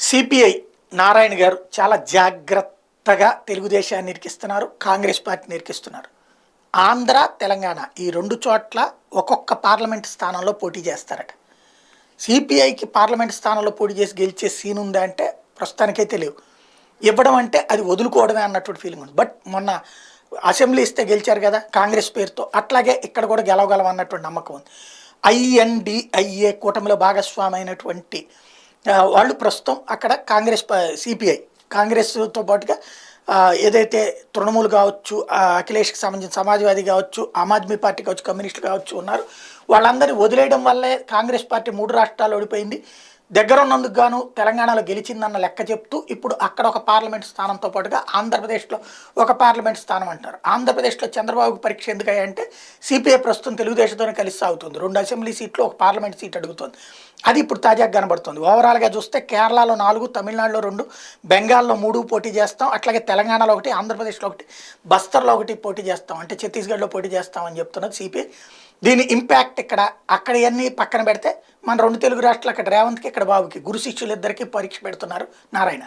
CPI Narayana గారు చాలా జాగ్రత్తగా తెలుగుదేశాన్ని ఇరికిస్తున్నారు, కాంగ్రెస్ పార్టీని ఇరికిస్తున్నారు. ఆంధ్ర, తెలంగాణ ఈ రెండు చోట్ల ఒక్కొక్క పార్లమెంట్ స్థానంలో పోటీ చేస్తారట. సిపిఐకి పార్లమెంట్ స్థానంలో పోటీ చేసి గెలిచే సీన్ ఉందా అంటే ప్రస్తుతానికైతే లేవు. ఇవ్వడం అంటే అది వదులుకోవడమే అన్నటువంటి ఫీలింగ్ ఉంది. బట్ మొన్న అసెంబ్లీ ఇస్తే గెలిచారు కదా కాంగ్రెస్ పేరుతో, అట్లాగే ఇక్కడ కూడా గెలవగలం అన్నటువంటి నమ్మకం ఉంది. ఐఎన్డిఐఏ కూటమిలో భాగస్వామి అయినటువంటి వాళ్ళు ప్రస్తుతం అక్కడ సిపిఐ కాంగ్రెస్తో పాటుగా ఏదైతే తృణమూలు కావచ్చు, అఖిలేష్కి సంబంధించిన సమాజ్వాదీ కావచ్చు, ఆమ్ ఆద్మీ పార్టీ కావచ్చు, కమ్యూనిస్టులు కావచ్చు ఉన్నారు. వాళ్ళందరినీ వదిలేయడం వల్లే కాంగ్రెస్ పార్టీ 3 రాష్ట్రాలు ఓడిపోయింది. దగ్గర ఉన్నందుకు గాను తెలంగాణలో గెలిచిందన్న లెక్క చెప్తూ ఇప్పుడు అక్కడ ఒక పార్లమెంట్ స్థానంతో పాటుగా ఆంధ్రప్రదేశ్లో ఒక పార్లమెంట్ స్థానం అంటారు. ఆంధ్రప్రదేశ్లో చంద్రబాబుకి పరీక్ష ఎందుకంటే సిపిఐ ప్రస్తుతం తెలుగుదేశంతోనే కలిసి సాగుతుంది. 2 అసెంబ్లీ సీట్లు, ఒక పార్లమెంట్ సీట్ అడుగుతుంది. అది ఇప్పుడు తాజాగా కనబడుతుంది. ఓవరాల్గా చూస్తే కేరళలో 4, తమిళనాడులో 2, బెంగాల్లో 3 పోటీ చేస్తాం, అట్లాగే తెలంగాణలో 1, ఆంధ్రప్రదేశ్లో 1, బస్తర్లో 1 పోటీ చేస్తాం, అంటే ఛత్తీస్గఢ్లో పోటీ చేస్తామని చెప్తున్నది సిపిఐ. దీని ఇంపాక్ట్ అక్కడ ఇవన్నీ పక్కన పెడితే మన 2 తెలుగు రాష్ట్రాలు, అక్కడ రేవంత్కి, ఇక్కడ బాబుకి, గురు శిష్యులు ఇద్దరికి పరీక్ష పెడుతున్నారు నారాయణ.